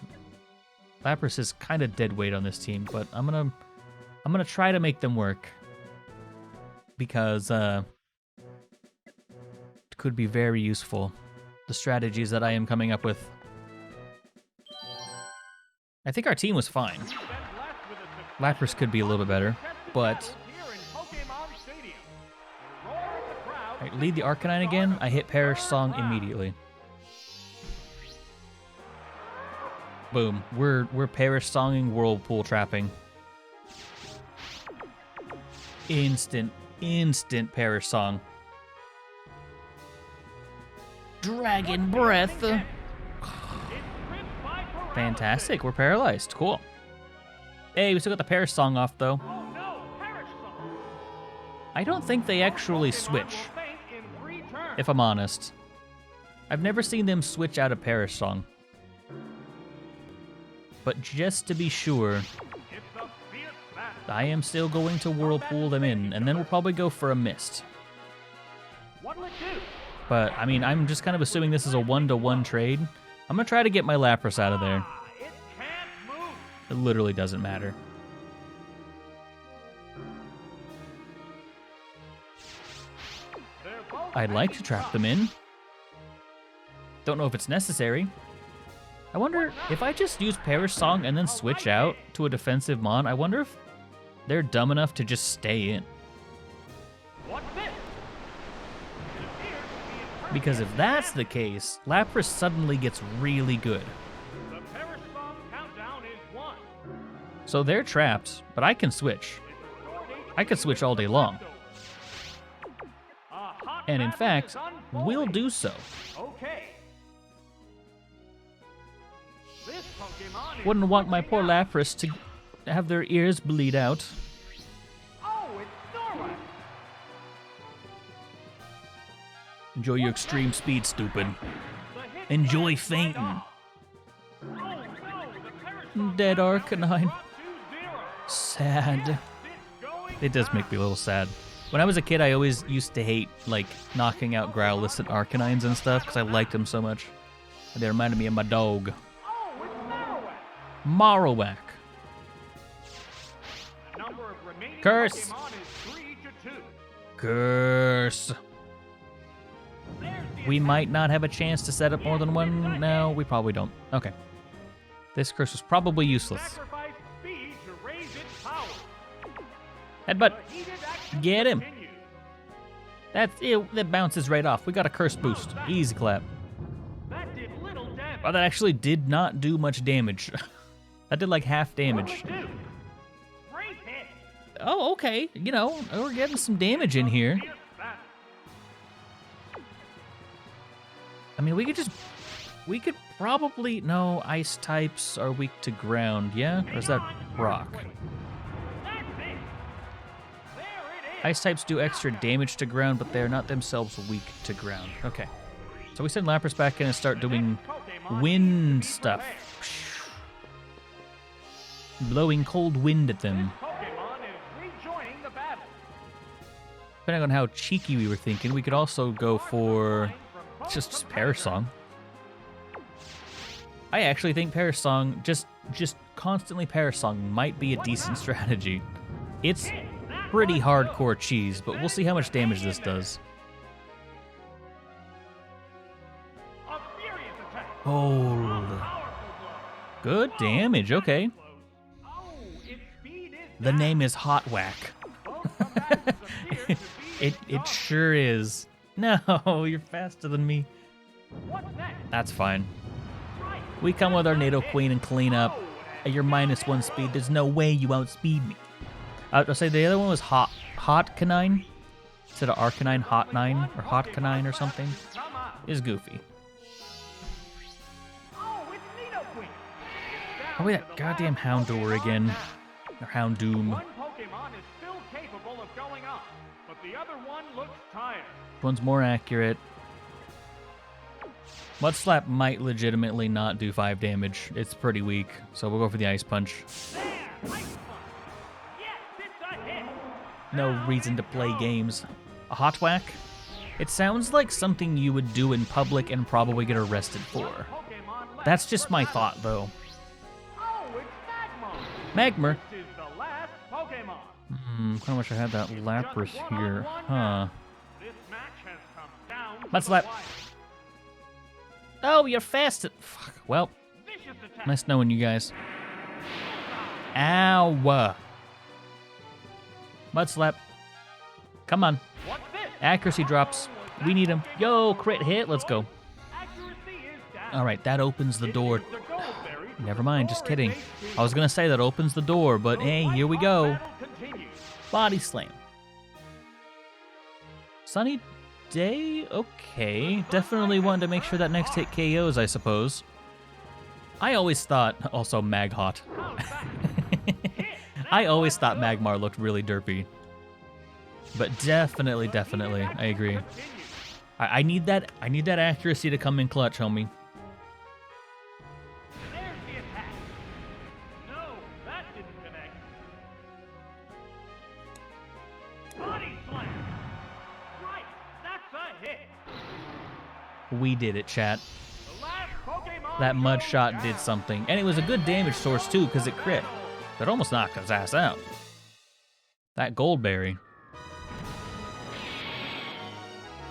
Lapras is kind of dead weight on this team, but I'm gonna try to make them work because it could be very useful. The strategies that I am coming up with. I think our team was fine. Lapras could be a little bit better, but right, lead the Arcanine again. I hit Perish Song immediately. Boom. We're Perish Songing, Whirlpool trapping. Instant Perish Song. Dragon Breath. Fantastic. We're paralyzed. Cool. Hey, we still got the Perish Song off though. I don't think they actually switch, if I'm honest. I've never seen them switch out of Perish Song. But just to be sure, I am still going to Whirlpool them in, and then we'll probably go for a Mist. What'll it do? But, I mean, I'm just kind of assuming this is a 1-to-1 trade. I'm going to try to get my Lapras out of there. It can't move. It literally doesn't matter. They're both I'd like to making trap shots. them in. Don't know if it's necessary. I wonder if I just use Perish Song and then switch out to a defensive Mon, I wonder if they're dumb enough to just stay in. What's this? It appears to be a Because if that's the case, Lapras suddenly gets really good. The Perish Song countdown is 1. So they're trapped, but I can switch. Its restored HP I could switch all day long. A hot And in battle fact, is unfolding. we'll do so. Okay. This Pokemon is Wouldn't want my switching poor out. Lapras to have their ears bleed out. Oh, it's Snorlax. Enjoy your extreme speed, stupid. The hit Enjoy right fainting. off. Oh no, the Perish Song Dead countdown is Arcanine. 1-0. Sad. It's going It does make me a little sad. When I was a kid, I always used to hate, like, knocking out Growlithe and Arcanines and stuff because I liked them so much. They reminded me of my dog. Oh, it's Marowak. Marowak. The number of remaining Curse. Pokemon is 3-2. Curse. There's the We attack. might not have a chance to set up more than one. No, we probably don't. Okay. This curse was probably useless. Sacrifice speed to raise its power. Headbutt. The heated action Get him. continues. That's it. That bounces right off. We got a curse boost. Easy clap. That did little damage. Oh, that actually did not do much damage. That did like half damage. What'll it do? Great hit. Oh, okay. You know, we're getting some damage in here. Fierce battle. I mean, we could probably, no, ice types are weak to ground, yeah? Or is that rock? That's it. There it is. Ice types do extra damage to ground, but they're not themselves weak to ground. Okay. So we send Lapras back in and start doing Pokemon wind needs to be stuff. prepared. Blowing cold wind at them. Pokemon is rejoining the battle. Depending on how cheeky we were thinking, we could also go for just Perish Song. I actually think Perish Song, just constantly Perish Song might be a decent strategy. It's pretty hardcore cheese, but we'll see how much damage this does. A furious attack. Hold. Powerful blow. Good damage, okay. Oh, its speed is The down. name is Hot Whack. Both combatants appear to be It exhausted. sure is. No, you're faster than me. What's next? That's fine. Right. We come with our NATO Hit. Queen and clean up. Oh, At your -1 speed, there's no way you outspeed me. I'll say the other one was Hot Canine instead of Arcanine, Hot 9 or Hot Canine or something. Come on. Is goofy. Oh, it's Nidoqueen. It's down Oh wait, to that the goddamn last Houndour Pokemon again, now. or Houndoom. One Pokemon is still capable of going up, but the other one looks tired. One's more accurate. Mud Slap might legitimately not do 5 damage. It's pretty weak, so we'll go for the Ice Punch. There, Ice Punch. Yes, it's a hit. No Now reason to it's play gone. games. A Hot Whack? It sounds like something you would do in public and probably get arrested for. Pokemon left That's just for my battle. thought, though. Oh, it's Magmar. Magmar. This is the last Pokemon. Kind of wish I had that Lapras Just here. one-on-one Huh. now. This match has come down to Mud the Slap. wire. Oh, you're fast. Fuck. Well, Vicious attack. nice knowing you guys. Ow. Mud Slap. Come on. What's this? Accuracy drops. We need him. Yo, crit hit. Let's go. Accuracy is down. All right, that opens the door. It needs the gold berry to Never mind, just restore kidding. its HP. I was going to say that opens the door, but The hey, here we white-hot go. battle continues. Body Slam. Sunny Day? Okay. Definitely wanted to make sure that next hit KOs, I suppose. I always thought, also Maghot. How's that? I always thought Magmar looked really derpy. But definitely, I agree. Continues. I need that accuracy to come in clutch, homie. There's the attack. No, that didn't connect. We did it, chat. The last Pokemon That mud goes shot down. did something. And it was a good damage source, too, because it crit. That almost knocked his ass out. That Goldberry.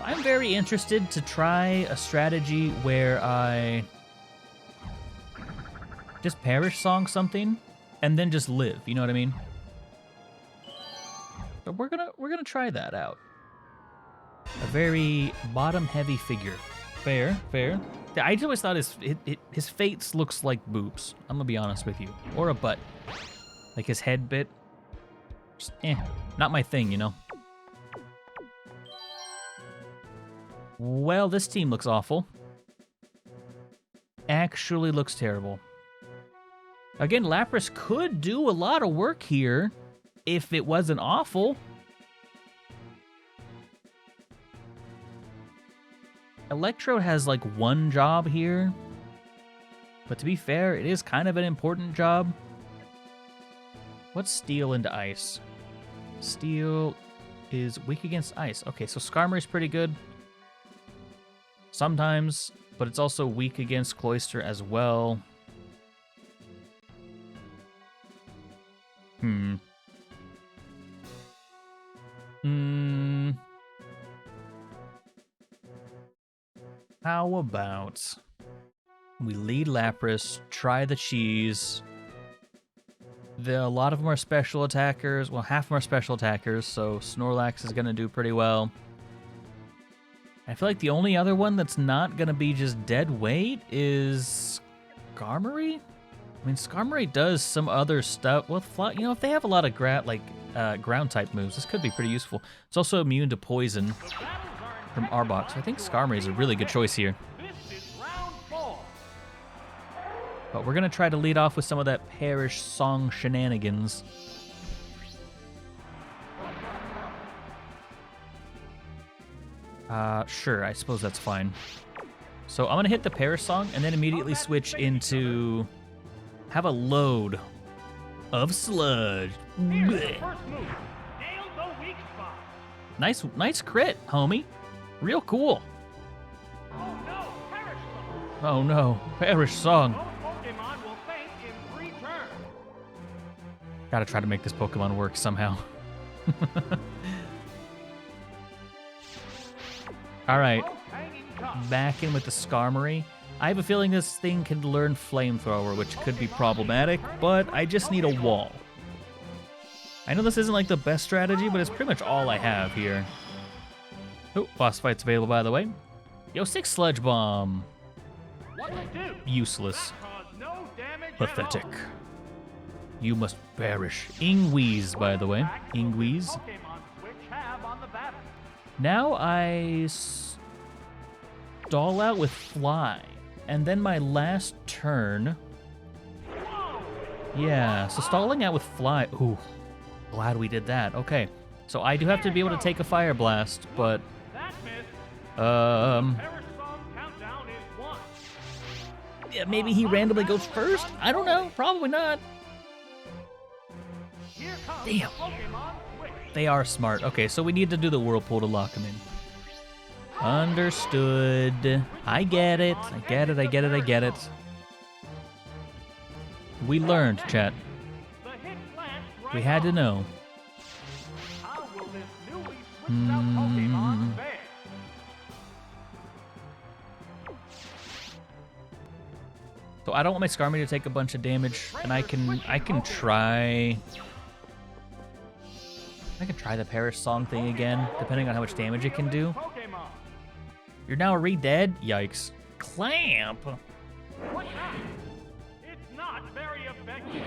I'm very interested to try a strategy where I just Perish Song something and then just live, you know what I mean? But we're gonna try that out. A very bottom-heavy figure. Fair, fair. Yeah, I always thought his face looks like boobs. I'm gonna be honest with you, or a butt, like his head bit. Just, not my thing, you know. Well, this team looks awful. Actually looks terrible. Again, Lapras could do a lot of work here if it wasn't awful. Electrode has like one job here. But to be fair, it is kind of an important job. What's Steel into Ice? Steel is weak against Ice. Okay, so Skarmory's pretty good. Sometimes, but it's also weak against Cloyster as well. How about we lead Lapras, try the cheese. A lot of them are special attackers. Well, half of them are special attackers, so Snorlax is going to do pretty well. I feel like the only other one that's not going to be just dead weight is Skarmory? I mean, Skarmory does some other stuff. Well, you know, if they have a lot of ground-type moves, this could be pretty useful. It's also immune to poison from Arbok, so I think Skarmory is a really good choice here. This is round 4. But we're going to try to lead off with some of that Perish Song shenanigans. Sure, I suppose that's fine. So I'm going to hit the Perish Song and then immediately switch into... have a load of Sludge. Here's the Blech. first move. Nail the weak spot. Nice crit, homie. Real cool. Oh no, Perish Song. Oh no, Perish Song. Both Pokemon will faint in 3 turns. Gotta try to make this Pokemon work somehow. Alright, Both hanging tough. back in with the Skarmory. I have a feeling this thing can learn Flamethrower, which could be problematic, but I just need a wall. I know this isn't like the best strategy, but it's pretty much all I have here. Oh, boss fight's available, by the way. Yo, 6 Sludge Bomb. What to do? Useless. Caused no damage Pathetic. at all. You must perish. Ingweeze, by the way. Back to Ingweeze. Pokemon Switch have on the battle. Now I stall out with Fly. And then my last turn... Yeah, so stalling out with Fly... Ooh, glad we did that. Okay, so I do have to be able to take a Fire Blast, but... That missed. Perish Song countdown is 1. Yeah, maybe he randomly goes first? I don't know. Probably not. Here comes Damn. the Pokemon Switch. They are smart. Okay, so we need to do the Whirlpool to lock him in. Understood. I get it. I get it. I get it. I get it. We learned, chat. The hit glanced right We had to off. know. How will this newly switched out Pokemon fare? So I don't want my Skarmory to take a bunch of damage, and I can try. I can try the Perish Song thing again, depending on how much damage it can do. Pokemon. You're now re-dead? Yikes. Clamp? What now? It's not very effective.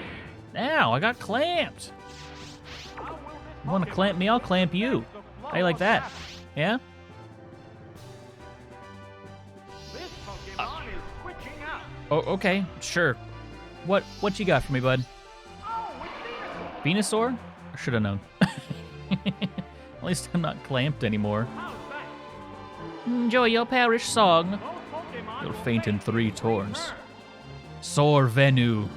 Now, I got clamped. How will this You want to Pokemon clamp me? I'll clamp you. the flow How you like of that? battle? Yeah? This Pokemon is switching out. Oh, okay. Sure. What you got for me, bud? Oh, it's Venusaur. Venusaur? I should have known. At least I'm not clamped anymore. How's that? Enjoy your Perish Song. Both Pokemon You'll will faint in 3 in turns. turn. Soar Venu.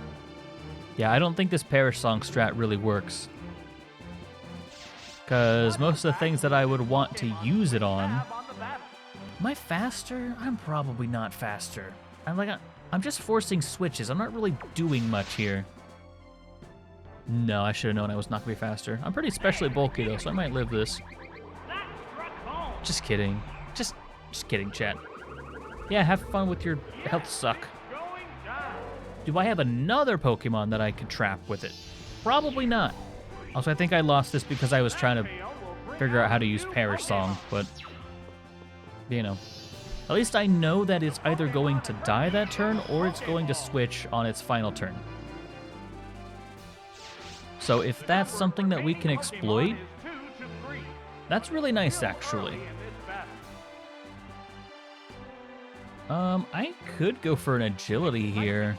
Yeah, I don't think this Perish Song strat really works. Because most of the things that I would want to use it on Have on the battle. Am I faster? I'm probably not faster. I'm just forcing switches. I'm not really doing much here. No, I should have known I was not going to be faster. I'm pretty specially bulky, though, so I might live this. Just kidding. Just kidding, chat. Yeah, have fun with your health suck. Do I have another Pokemon that I could trap with it? Probably not. Also, I think I lost this because I was trying to figure out how to use Perish Song, but, you know. At least I know that it's either going to die that turn or it's going to switch on its final turn. So if that's something that we can exploit, that's really nice, actually. I could go for an agility here.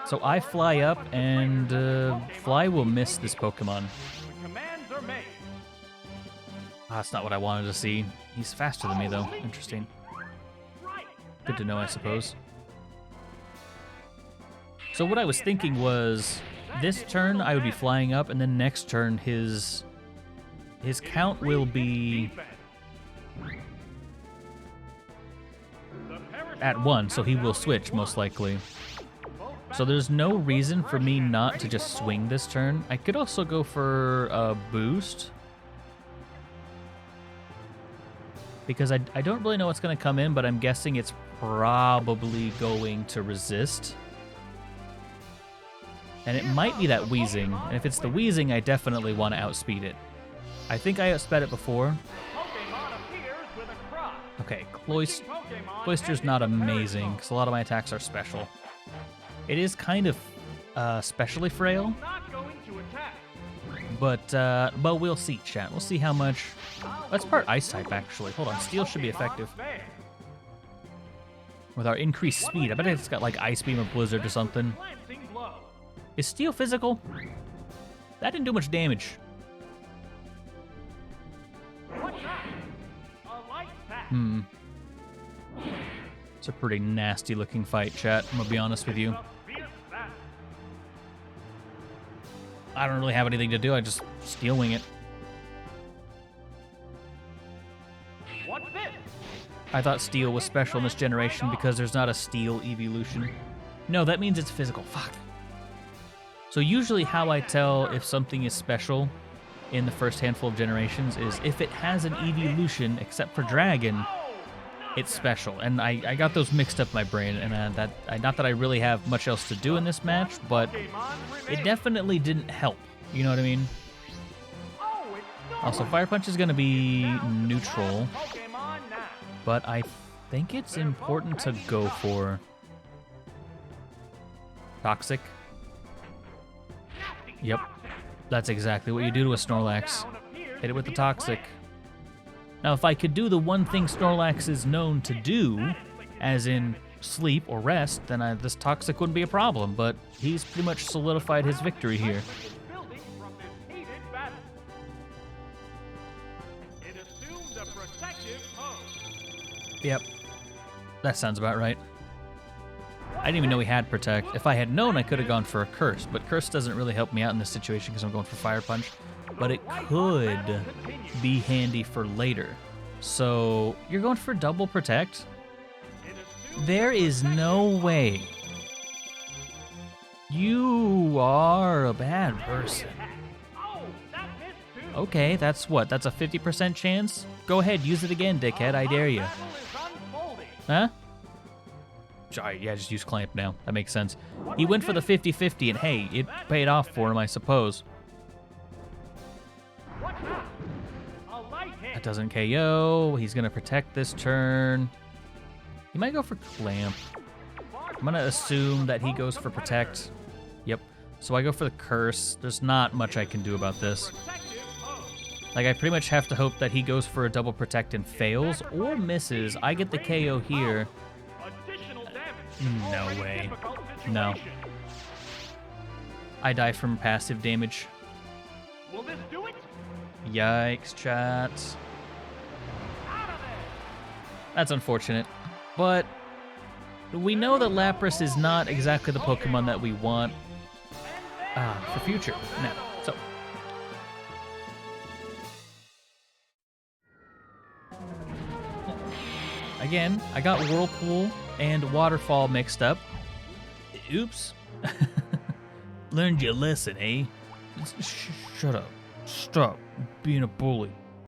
So I fly up, and Fly will miss this Pokemon. That's not what I wanted to see. He's faster than me, though. Interesting. Good to know, I suppose. So what I was thinking was, this turn I would be flying up, and then next turn his count will be at 1, so he will switch, most likely. So there's no reason for me not to just swing this turn. I could also go for a boost, because I don't really know what's going to come in, but I'm guessing it's probably going to resist. And it might be that Wheezing, and if it's the Wheezing, I definitely want to outspeed it. I think I outsped it before. Okay, Cloyster's not amazing, because a lot of my attacks are special. It is kind of specially frail, but we'll see, chat. We'll see how much. That's part Ice type, actually. Hold on, Steel should be effective. With our increased speed, I bet it's got like Ice Beam or Blizzard or something. Is Steel physical? That didn't do much damage. It's a pretty nasty looking fight, chat. I'm gonna be honest with you. I don't really have anything to do. I just Steel Wing it. I thought Steel was special in this generation because there's not a Steel evolution. No, that means it's physical. Fuck. So usually how I tell if something is special in the first handful of generations is if it has an evolution, except for Dragon, it's special. And I got those mixed up in my brain, and not that I really have much else to do in this match, but it definitely didn't help. You know what I mean? Also, Fire Punch is going to be neutral, but I think it's important to go for Toxic. Yep, that's exactly what you do to a Snorlax. Hit it with the Toxic. Now, if I could do the one thing Snorlax is known to do, as in sleep or rest, then this Toxic wouldn't be a problem, but he's pretty much solidified his victory here. Yep, that sounds about right. I didn't even know he had Protect. If I had known, I could have gone for a Curse, but Curse doesn't really help me out in this situation because I'm going for Fire Punch. But it could be handy for later. So, you're going for double Protect? There is no way. You are a bad person. Okay, that's what? That's a 50% chance? Go ahead, use it again, dickhead. I dare you. Huh? Yeah, just use Clamp now. That makes sense. He went for the 50-50, and hey, it paid off for him, I suppose. That doesn't KO. He's going to protect this turn. He might go for Clamp. I'm going to assume that he goes for Protect. Yep. So I go for the Curse. There's not much I can do about this. Like, I pretty much have to hope that he goes for a double Protect and fails or misses. I get the KO here. No way. No. I die from passive damage. Will this do it? Yikes, chat. That's unfortunate. But we know that Lapras is not exactly the Pokemon that we want for future now. So Again, I got Whirlpool and Waterfall mixed up. Oops. Learned your lesson, eh? Shut up. Stop being a bully.